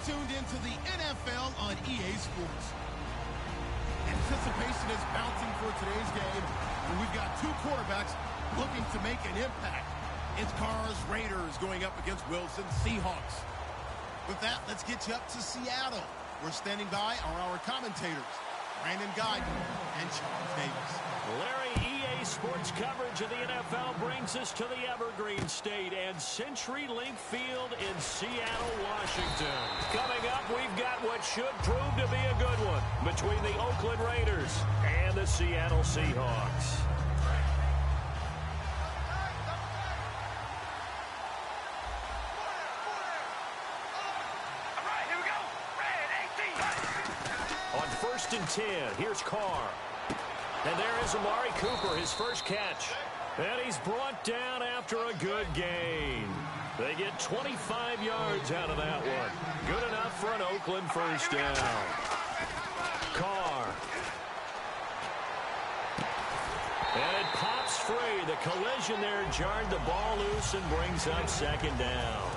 tuned into the NFL on EA Sports. Anticipation is mounting for today's game, and we've got two quarterbacks looking to make an impact. It's Carr's Raiders going up against Wilson's Seahawks. With that, let's get you up to Seattle. We're standing by are our commentators, Brandon Guyton and Charles Davis. Larry, EA Sports coverage of the NFL brings us to the Evergreen State and CenturyLink Field in Seattle, Washington. Coming up, we've got what should prove to be a good one between the Oakland Raiders and the Seattle Seahawks. On 1st and 10, here's Carr. And there is Amari Cooper, his first catch. And he's brought down after a good gain. They get 25 yards out of that one. Good enough for an Oakland first down. Carr. And it pops free. The collision there jarred the ball loose and brings up 2nd down.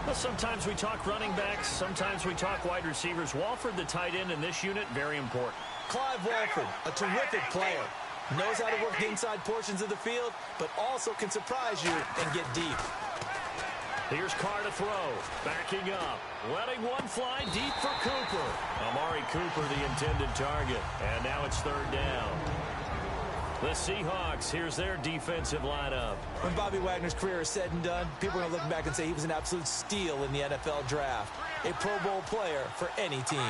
Well, sometimes we talk running backs, sometimes we talk wide receivers. Walford, the tight end in this unit, very important. Clive Walford, a terrific player. Knows how to work the inside portions of the field, but also can surprise you and get deep. Here's Carr to throw. Backing up. Letting one fly deep for Cooper. Amari Cooper, the intended target. And now it's 3rd down. The Seahawks, here's their defensive lineup. When Bobby Wagner's career is said and done, people are going to look back and say he was an absolute steal in the NFL draft. A Pro Bowl player for any team.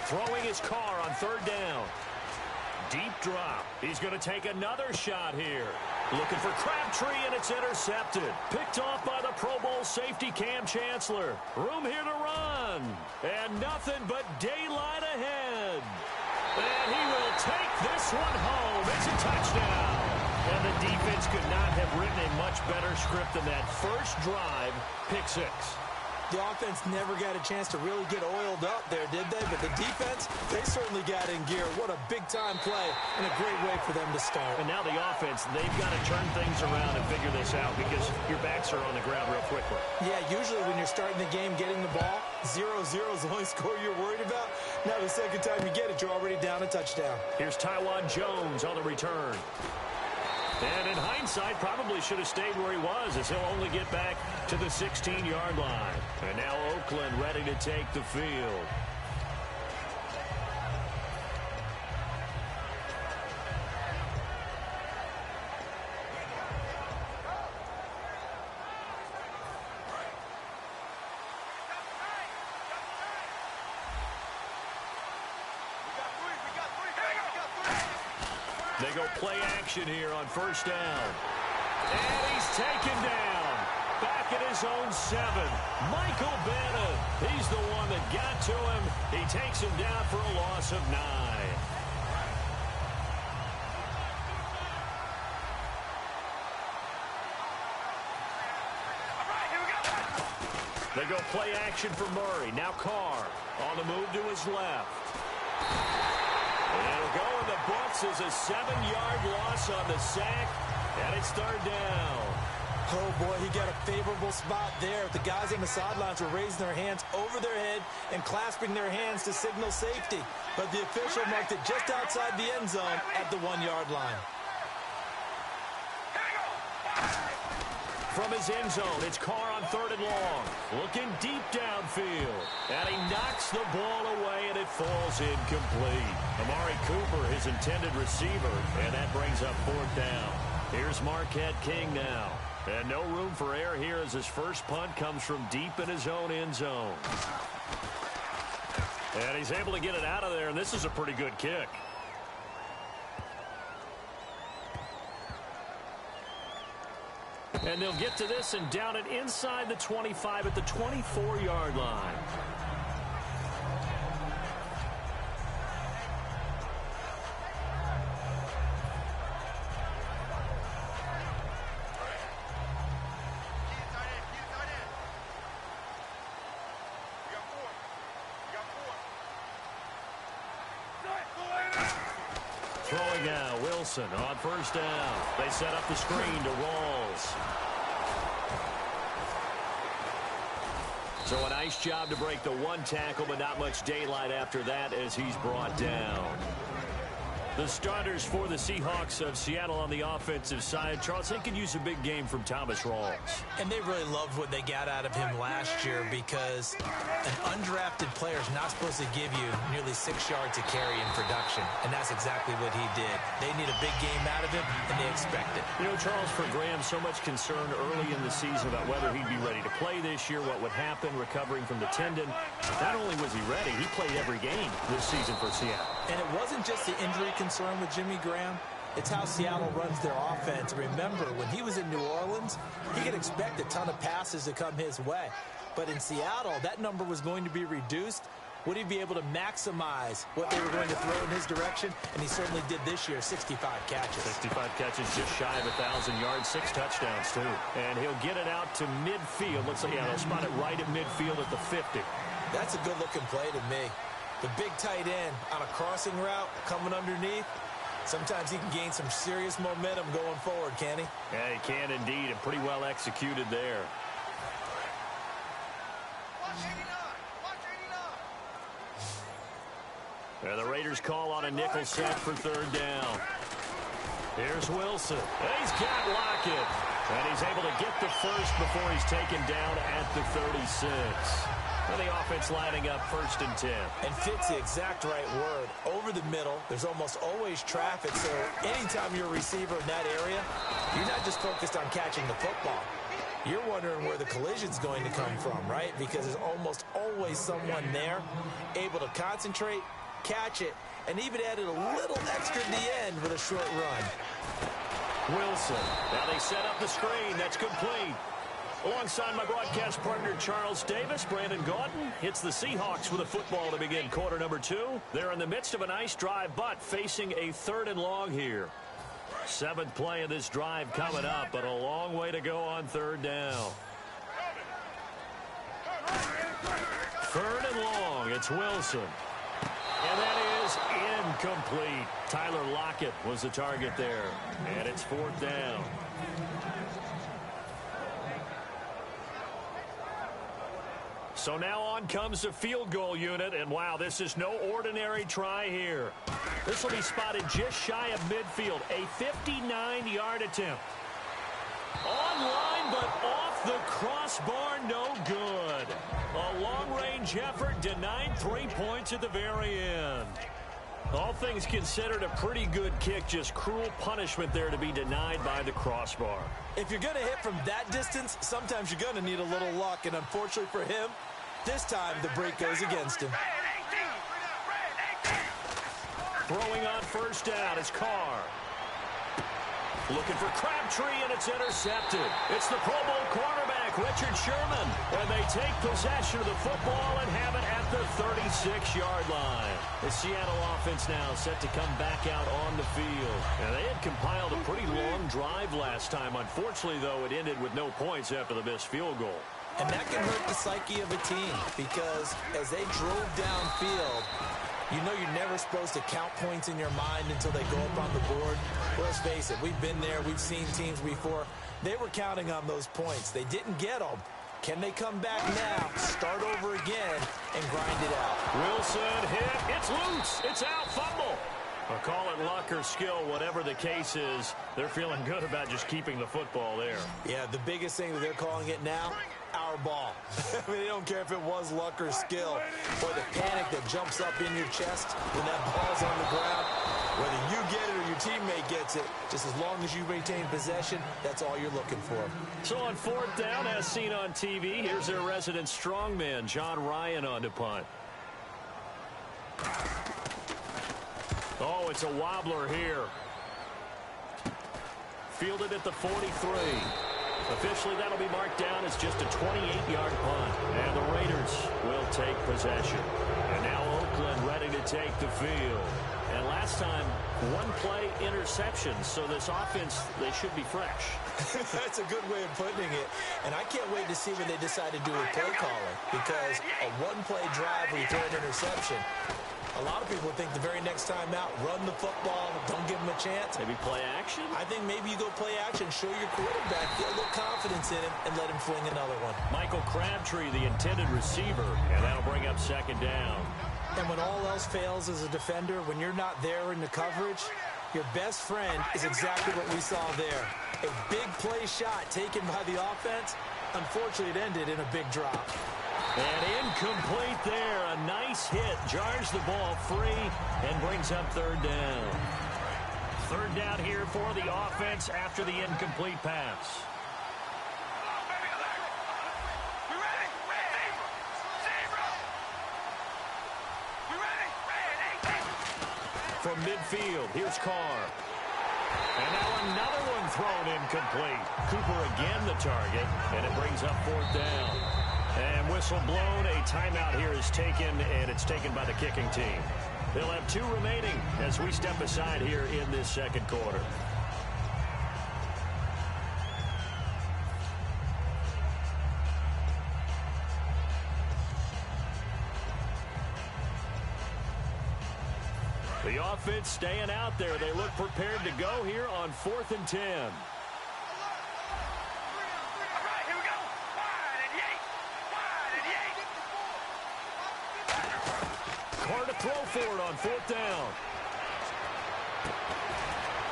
Throwing his Carr on 3rd down. Deep drop. He's going to take another shot here. Looking for Crabtree, and it's intercepted. Picked off by the Pro Bowl safety Cam Chancellor. Room here to run. And nothing but daylight ahead. And he will take this one home. It's a touchdown. And the defense could not have written a much better script than that first drive, pick 6. The offense never got a chance to really get oiled up there, did they? But the defense, they certainly got in gear. What a big-time play and a great way for them to start. And now the offense, they've got to turn things around and figure this out because your backs are on the ground real quickly. Yeah, usually when you're starting the game getting the ball, 0-0 is the only score you're worried about. Now the second time you get it, you're already down a touchdown. Here's Tywan Jones on the return. And in hindsight, probably should have stayed where he was as he'll only get back to the 16-yard line. And now Oakland ready to take the field. They go play action here on 1st down. And he's taken down. Back at his own 7. Michael Bennett. He's the one that got to him. He takes him down for a loss of 9. They go play action for Murray. Now Carr on the move to his left. And it'll go in the books as a 7-yard loss on the sack, and it's 3rd down. Oh, boy, he got a favorable spot there. The guys on the sidelines were raising their hands over their head and clasping their hands to signal safety. But the official marked it just outside the end zone at the 1-yard line. From his end zone, it's Carr on 3rd and long. Looking deep downfield. And he knocks the ball away, and it falls incomplete. Amari Cooper, his intended receiver, and that brings up 4th down. Here's Marquette King now. And no room for error here as his first punt comes from deep in his own end zone. And he's able to get it out of there, and this is a pretty good kick. And they'll get to this and down it inside the 25 at the 24-yard line. Throwing out Wilson on first down. They set up the screen to Rawls. So a nice job to break the one tackle, but not much daylight after that as he's brought down. The starters for the Seahawks of Seattle on the offensive side. Charles, they could use a big game from Thomas Rawls. And they really loved what they got out of him last year because an undrafted player is not supposed to give you nearly 6 yards a carry in production. And that's exactly what he did. They need a big game out of him, and they expect it. You know, Charles, for Graham, so much concern early in the season about whether he'd be ready to play this year, what would happen recovering from the tendon. Not only was he ready, he played every game this season for Seattle. And it wasn't just the injury concern with Jimmy Graham. It's how Seattle runs their offense. Remember, when he was in New Orleans, he could expect a ton of passes to come his way. But in Seattle, that number was going to be reduced. Would he be able to maximize what they were going to throw in his direction? And he certainly did this year, 65 catches. 65 catches, just shy of 1,000 yards, 6 touchdowns, too. And he'll get it out to midfield. Looks like, yeah, they'll spot it right at midfield at the 50. That's a good-looking play to me. The big tight end on a crossing route coming underneath. Sometimes he can gain some serious momentum going forward, can he? Yeah, he can indeed, and pretty well executed there. And the Raiders call on a nickel set for third down. Here's Wilson. He's got Lockett. And he's able to get the first before he's taken down at the 36. And the offense lining up 1st and 10. And fits the exact right word. Over the middle, there's almost always traffic, so anytime you're a receiver in that area, you're not just focused on catching the football. You're wondering where the collision's going to come from, right? Because there's almost always someone there able to concentrate, catch it, and even added a little extra at the end with a short run. Wilson. Now they set up the screen. That's complete. Alongside my broadcast partner, Charles Davis, Brandon Gaudin hits the Seahawks with a football to begin quarter number 2. They're in the midst of a nice drive, but facing a 3rd and long here. 7th play of this drive coming up, but a long way to go on 3rd down. 3rd and long, it's Wilson. And that is incomplete. Tyler Lockett was the target there, and it's 4th down. So now on comes the field goal unit, and wow, this is no ordinary try here. This will be spotted just shy of midfield, a 59-yard attempt. Online, but off the crossbar, no good. A long-range effort denied 3 points at the very end. All things considered, a pretty good kick, just cruel punishment there to be denied by the crossbar. If you're going to hit from that distance, sometimes you're going to need a little luck, and unfortunately for him, this time the break goes against him. Throwing on 1st down, it's Carr. Looking for Crabtree, and it's intercepted. It's the Pro Bowl quarterback, Richard Sherman. And they take possession of the football and have it at the 36-yard line. The Seattle offense now set to come back out on the field. And they had compiled a pretty long drive last time. Unfortunately, though, it ended with no points after the missed field goal. And that can hurt the psyche of a team because as they drove downfield, you know you're never supposed to count points in your mind until they go up on the board. Well, let's face it, we've been there. We've seen teams before. They were counting on those points. They didn't get them. Can they come back now, start over again, and grind it out? Wilson hit. It's loose. It's out. Fumble. I'll call it luck or skill, whatever the case is. They're feeling good about just keeping the football there. Yeah, the biggest thing that they're calling it now, our ball. I mean, they don't care if it was luck or skill. Or the panic that jumps up in your chest when that ball's on the ground. Whether you get it or your teammate gets it, just as long as you maintain possession, that's all you're looking for. So on 4th down, as seen on TV, here's their resident strongman, John Ryan, on to punt. Oh, it's a wobbler here. Fielded at the 43. Officially, that'll be marked down as just a 28-yard punt. And the Raiders will take possession. And now Oakland ready to take the field. And last time, 1-play interception. So this offense, they should be fresh. That's a good way of putting it. And I can't wait to see what they decide to do with play calling. Because a 1-play drive where you throw an interception, A lot of people think the very next time out, run the football, don't give him a chance. Maybe play action? I think maybe you go play action, show your quarterback, get a little confidence in him, and let him fling another one. Michael Crabtree, the intended receiver, and that'll bring up second down. And when all else fails as a defender, when you're not there in the coverage, your best friend is exactly what we saw there. A big play shot taken by the offense. Unfortunately, it ended in a big drop. And incomplete there. A nice hit. Jars the ball free and brings up third down. Third down here for the offense after the incomplete pass. From midfield, here's Carr. And now another one thrown incomplete. Cooper again the target, and it brings up fourth down. And whistle blown, a timeout here is taken, and it's taken by the kicking team. They'll have 2 remaining as we step aside here in this second quarter. The offense staying out there. They look prepared to go here on 4th and 10. Carr to throw for it on 4th down.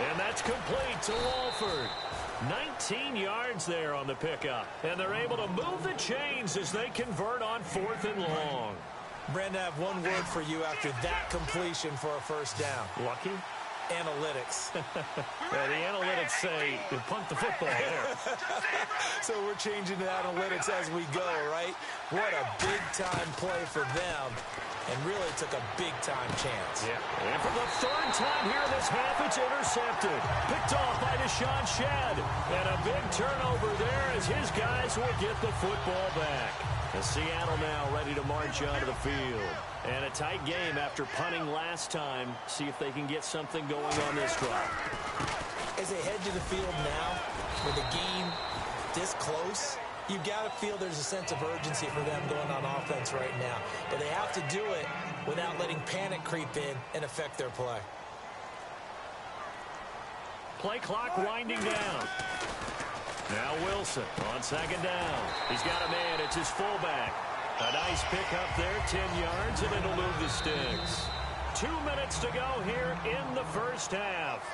And that's complete to Walford. 19 yards there on the pickup. And they're able to move the chains as they convert on 4th and long. Brandon, I have one word for you after that completion for a first down. Lucky? Analytics. Yeah, the analytics say you punt the football there. So we're changing the analytics as we go, right? What a big-time play for them, and really took a big-time chance. Yeah, and for the 3rd time here this half, it's intercepted. Picked off by Deshaun Shedd. And a big turnover there as his guys will get the football back. And Seattle now ready to march onto the field. And a tight game after punting last time. See if they can get something going on this drive. As they head to the field now, with the game this close, you've got to feel there's a sense of urgency for them going on offense right now. But they have to do it without letting panic creep in and affect their play. Play clock winding down. Now Wilson on 2nd down. He's got a man. It's his fullback. A nice pickup there, 10 yards, and it'll move the sticks. 2 minutes to go here in the first half.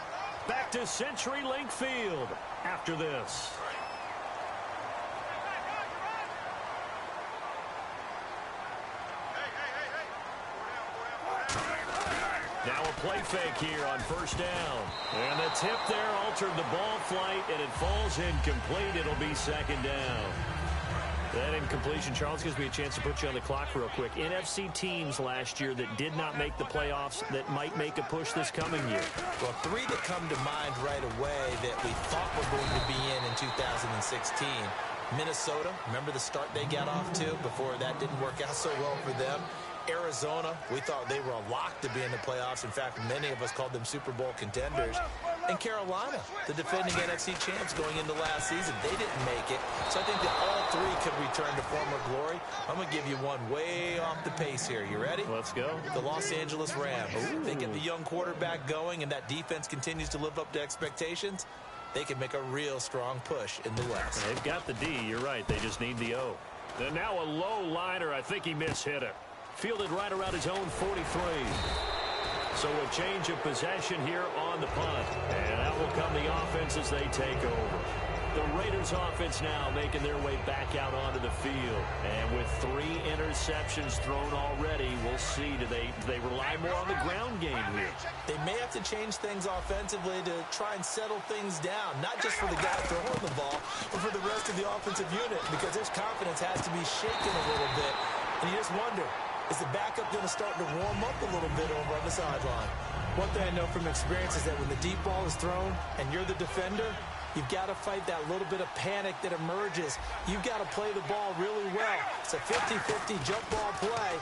Back to CenturyLink Field after this. Now a play fake here on 1st down. And the tip there altered the ball flight, and it falls incomplete. It'll be 2nd down. That incompletion, Charles, gives me a chance to put you on the clock real quick. NFC teams last year that did not make the playoffs that might make a push this coming year. Well, 3 that come to mind right away that we thought were going to be in 2016. Minnesota, remember the start they got off to before that didn't work out so well for them. Arizona, we thought they were a lock to be in the playoffs. In fact, many of us called them Super Bowl contenders. And Carolina, the defending NFC champs going into last season, they didn't make it. So I think that all 3 could return to former glory. I'm going to give you one way off the pace here. You ready? Let's go. The Los Angeles Rams. Ooh. They get the young quarterback going, and that defense continues to live up to expectations. They can make a real strong push in the West. They've got the D. You're right. They just need the O. And now a low liner. I think he mishit it. Fielded right around his own 43. So a change of possession here on the punt. And that will come the offense as they take over. The Raiders offense now making their way back out onto the field. And with 3 interceptions thrown already, we'll see. Do they rely more on the ground game here? They may have to change things offensively to try and settle things down. Not just for the guy throwing the ball, but for the rest of the offensive unit. Because his confidence has to be shaken a little bit. And you just wonder, is the backup going to start to warm up a little bit over on the sideline? One thing I know from experience is that when the deep ball is thrown and you're the defender, you've got to fight that little bit of panic that emerges. You've got to play the ball really well. It's a 50-50 jump ball play.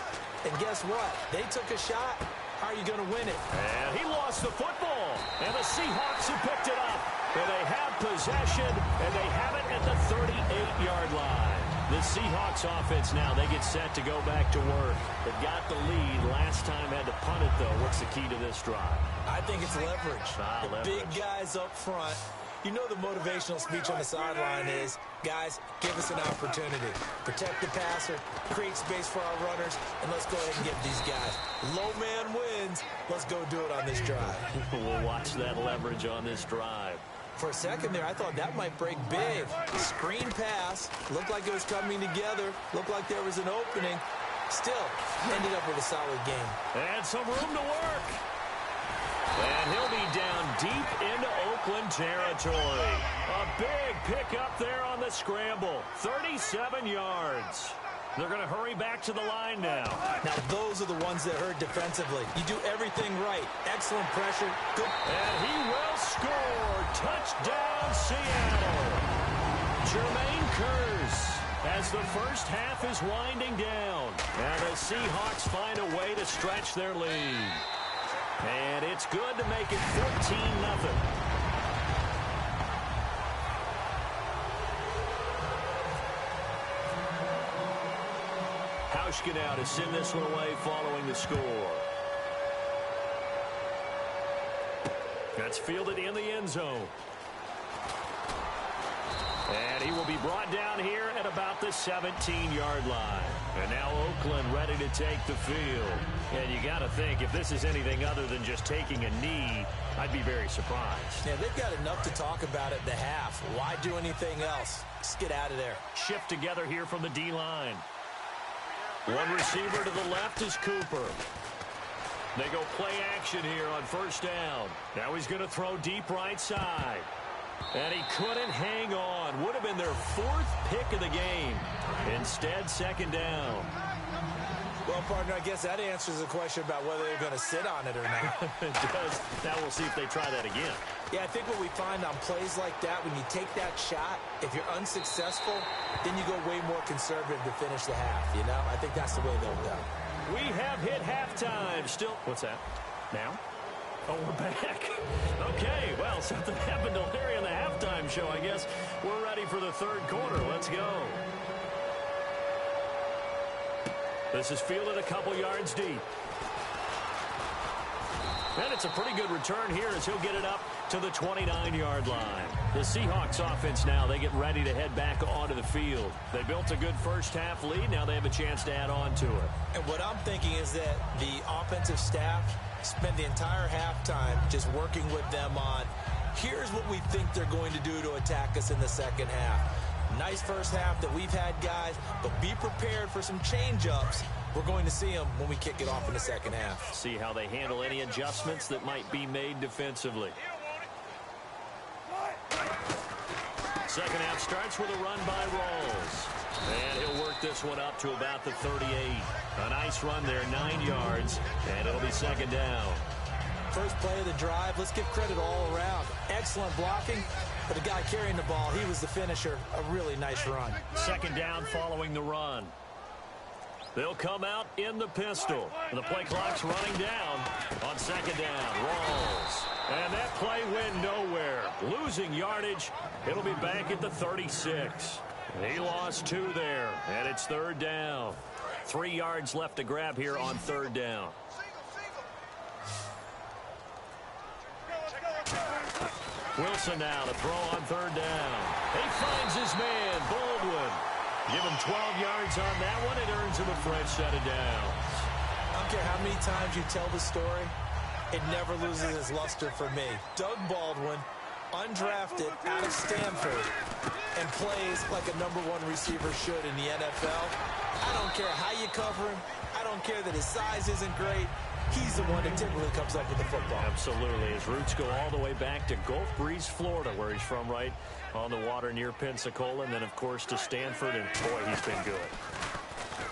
And guess what? They took a shot. How are you going to win it? And he lost the football. And the Seahawks have picked it up. And they have possession, and they have it at the 38-yard line. The Seahawks offense now, they get set to go back to work. They got the lead. Last time had to punt it, though. What's the key to this drive? I think it's leverage. The leverage. Big guys up front. You know the motivational speech on the sideline is, guys, give us an opportunity. Protect the passer, create space for our runners, and let's go ahead and get these guys. Low man wins. Let's go do it on this drive. We'll watch that leverage on this drive. For a second there, I thought that might break big. Screen pass. Looked like it was coming together. Looked like there was an opening. Still, ended up with a solid game. And some room to work. And he'll be down deep into Oakland territory. A big pickup there on the scramble. 37 yards. They're going to hurry back to the line now. Now, those are the ones that hurt defensively. You do everything right. Excellent pressure. Good. And he will score. Touchdown, Seattle. Jermaine Kearse as the first half is winding down. And the Seahawks find a way to stretch their lead. And it's good to make it 14-0. Hauschka now to send this one away following the score. That's fielded in the end zone. And he will be brought down here at about the 17-yard line. And now Oakland ready to take the field. And you got to think, if this is anything other than just taking a knee, I'd be very surprised. Yeah, they've got enough to talk about at the half. Why do anything else? Just get out of there. Shift together here from the D-line. One receiver to the left is Cooper. They go play action here on first down. Now he's going to throw deep right side. And he couldn't hang on. Would have been their fourth pick of the game. Instead, second down. Well, partner, I guess that answers the question about whether they're going to sit on it or not. It does. Now we'll see if they try that again. Yeah, I think what we find on plays like that, when you take that shot, if you're unsuccessful, then you go way more conservative to finish the half, you know? I think that's the way they'll go. We have hit halftime. Still, what's that? Now? Oh, we're back. Okay, well, something happened to Larry in the halftime show, I guess. We're ready for the third quarter. Let's go. This is fielded a couple yards deep. And it's a pretty good return here as he'll get it up to the 29-yard line. The Seahawks offense now, they get ready to head back onto the field. They built a good first-half lead. Now they have a chance to add on to it. And what I'm thinking is that the offensive staff spent the entire halftime just working with them on, here's what we think they're going to do to attack us in the second half. Nice first half that we've had, guys, but be prepared for some change-ups. We're going to see them when we kick it off in the second half. See how they handle any adjustments that might be made defensively. Second half starts with a run by Rawls. And he'll work this one up to about the 38. A nice run there, 9 yards, and it'll be second down. First play of the drive, let's give credit all around. Excellent blocking, but the guy carrying the ball, he was the finisher. A really nice run. Second down following the run. They'll come out in the pistol. The play clock's running down on second down. Rawls. And that play went nowhere. Losing yardage. It'll be back at the 36. He lost 2 there, and it's third down. 3 yards left to grab here on third down. Wilson now to throw on third down. He finds his man, Baldwin. Give him 12 yards on that one. It earns him a fresh set of downs. I don't care how many times you tell the story, it never loses its luster for me. Doug Baldwin, undrafted out of Stanford, and plays like a #1 receiver should in the NFL. I don't care how you cover him. I don't care that his size isn't great. He's the one that typically comes up with the football. Absolutely. His roots go all the way back to Gulf Breeze, Florida, where he's from, right on the water near Pensacola, and then, of course, to Stanford, and, boy, he's been good.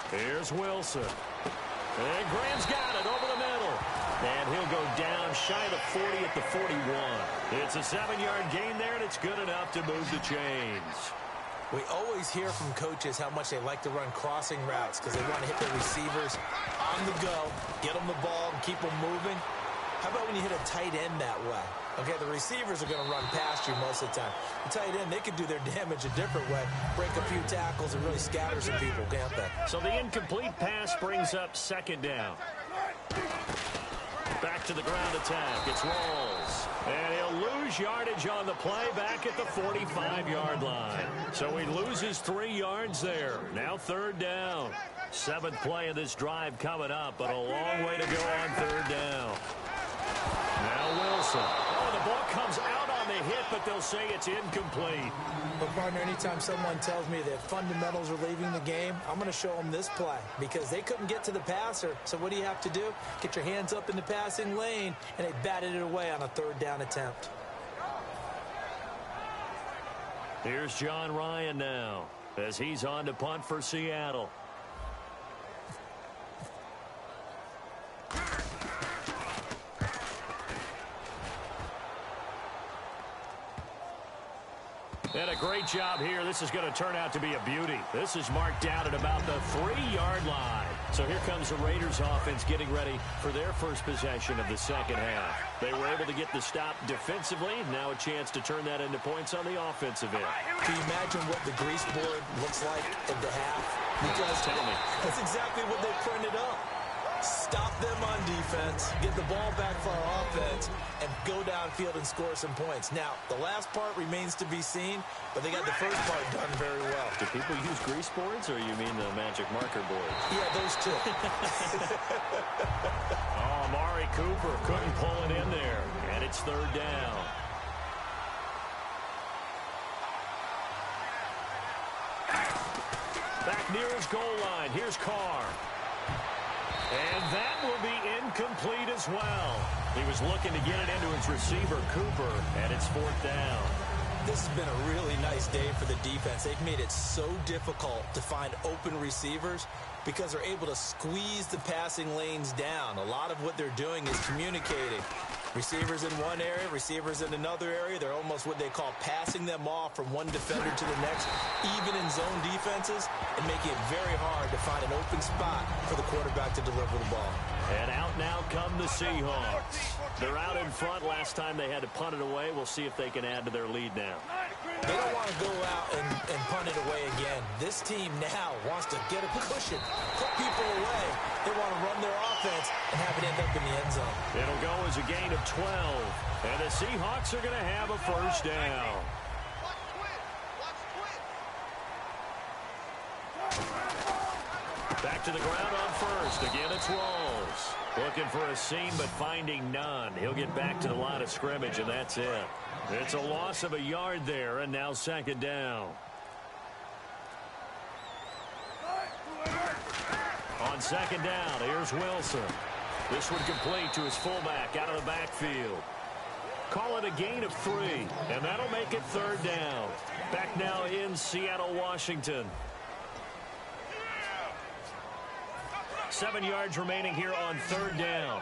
Here's Wilson. And Graham's got it over the middle. And he'll go down shy of the 40 at the 41. It's a 7-yard gain there, and it's good enough to move the chains. We always hear from coaches how much they like to run crossing routes because they want to hit their receivers on the go, get them the ball, and keep them moving. How about when you hit a tight end that way? Okay, the receivers are going to run past you most of the time. The tight end, they can do their damage a different way. Break a few tackles and really scatter some people, can't they? So the incomplete pass brings up second down. Back to the ground attack. It's Rawls. And he'll lose yardage on the play back at the 45-yard line. So he loses 3 yards there. Now third down. 7th play of this drive coming up, but a long way to go on third down. Now Wilson. Oh, the ball comes out on the hit, but they'll say it's incomplete. But, partner, anytime someone tells me that fundamentals are leaving the game, I'm going to show them this play because they couldn't get to the passer. So what do you have to do? Get your hands up in the passing lane, and they batted it away on a third down attempt. Here's John Ryan now as he's on to punt for Seattle. And a great job here. This is going to turn out to be a beauty. This is marked down at about the 3-yard line. So here comes the Raiders offense getting ready for their first possession of the second half. They were able to get the stop defensively. Now a chance to turn that into points on the offensive end. Can you imagine what the grease board looks like at the half? Because tell me. That's exactly what they printed up. Stop them on defense, get the ball back for our offense, and go downfield and score some points. Now, the last part remains to be seen, but they got the first part done very well. Do people use grease boards, or you mean the magic marker boards? Yeah, those two. Oh, Amari Cooper couldn't pull it in there, and it's third down. Back near his goal line, here's Carr. And that will be incomplete as well. He was looking to get it into his receiver, Cooper, and it's fourth down. This has been a really nice day for the defense. They've made it so difficult to find open receivers because they're able to squeeze the passing lanes down. A lot of what they're doing is communicating. Receivers in one area, receivers in another area. They're almost what they call passing them off from one defender to the next, even in zone defenses, and making it very hard to find an open spot for the quarterback to deliver the ball. And out now come the Seahawks. They're out in front. Last time they had to punt it away. We'll see if they can add to their lead now. They don't want to go out and punt it away again. This team now wants to get a cushion, put people away. They want to run their offense and have it end up in the end zone. It'll go as a gain of 12. And the Seahawks are going to have a first down. Back to the ground on first. Again, it's Rawls. Looking for a seam, but finding none. He'll get back to the line of scrimmage, and that's it. It's a loss of a yard there, and now second down. On second down, here's Wilson. This one complete to his fullback out of the backfield. Call it a gain of 3, and that'll make it third down. Back now in Seattle, Washington. 7 yards remaining here on third down.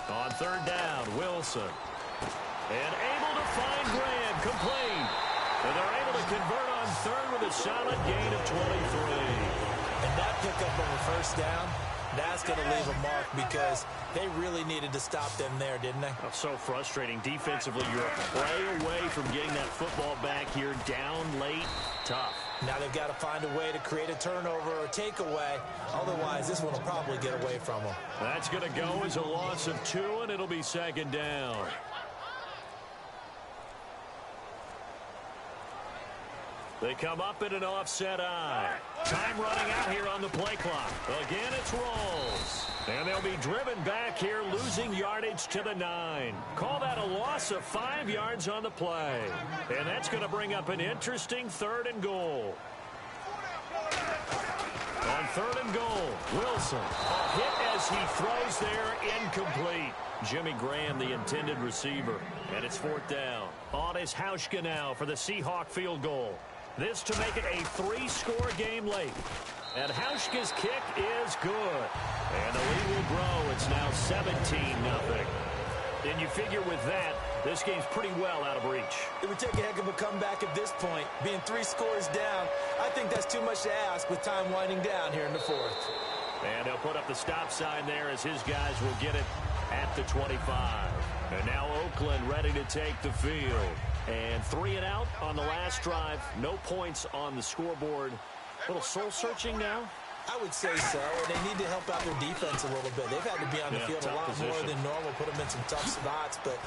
On third down, Wilson. And able to find Graham, complete. And they're able to convert on third with a solid gain of 23. And that pickup on the first down, that's going to leave a mark because they really needed to stop them there, didn't they? Oh, so frustrating. Defensively, you're a play away from getting that football back here down late. Tough. Now they've got to find a way to create a turnover or takeaway. Otherwise, this one will probably get away from them. That's going to go as a loss of 2, and it'll be second down. They come up in an offset eye. Time running out here on the play clock. Again, it's Rawls. And they'll be driven back here, losing yardage to the 9. Call that a loss of 5 yards on the play. And that's going to bring up an interesting third and goal. On third and goal, Wilson. A hit as he throws there, incomplete. Jimmy Graham, the intended receiver. And it's fourth down. On is Hauschka now for the Seahawk field goal. This to make it a 3-score game late. And Hauschka's kick is good. And the lead will grow. It's now 17-0. And you figure with that, this game's pretty well out of reach. It would take a heck of a comeback at this point. Being 3 scores down, I think that's too much to ask with time winding down here in the fourth. And he'll put up the stop sign there as his guys will get it at the 25. And now Oakland ready to take the field. And 3 and out on the last drive. No points on the scoreboard. A little soul-searching now. I would say so, and they need to help out their defense a little bit. They've had to be on the field a lot more than normal, put them in some tough spots. But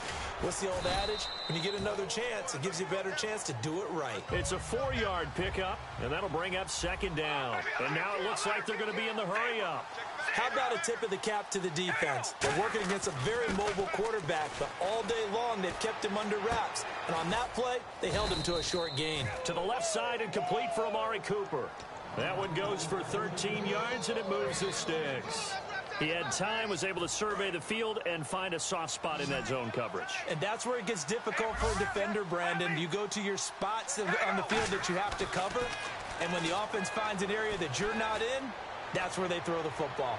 what's the old adage? When you get another chance, it gives you a better chance to do it right. It's a 4-yard pickup, and that'll bring up 2nd down. And now it looks like they're going to be in the hurry-up. How about a tip of the cap to the defense? They're working against a very mobile quarterback, but all day long they've kept him under wraps. And on that play, they held him to a short gain. To the left side and complete for Amari Cooper. That one goes for 13 yards, and it moves the sticks. He had time, was able to survey the field and find a soft spot in that zone coverage. And that's where it gets difficult for a defender, Brandon. You go to your spots on the field that you have to cover, and when the offense finds an area that you're not in, that's where they throw the football.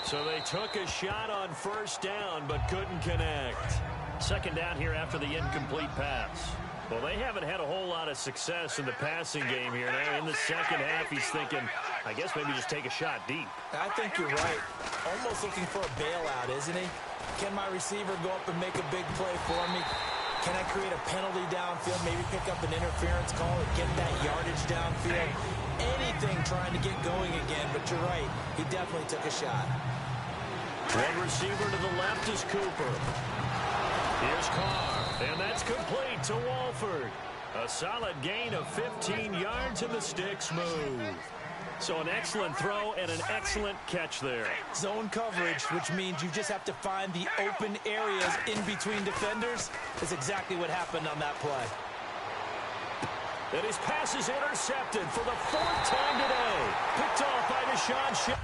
So they took a shot on 1st down, but couldn't connect. 2nd down here after the incomplete pass. Well, they haven't had a whole lot of success in the passing game here. Now in the 2nd half, he's thinking, I guess maybe just take a shot deep. I think you're right. Almost looking for a bailout, isn't he? Can my receiver go up and make a big play for me? Can I create a penalty downfield, maybe pick up an interference call and get that yardage downfield? Anything trying to get going again, but you're right. He definitely took a shot. One receiver to the left is Cooper. Here's Carr, and that's complete to Walford. A solid gain of 15 yards, and the sticks move. So an excellent throw and an excellent catch there. Zone coverage, which means you just have to find the open areas in between defenders, is exactly what happened on that play. And his pass is intercepted for the 4th time today. Picked off by Deshaun Shepard.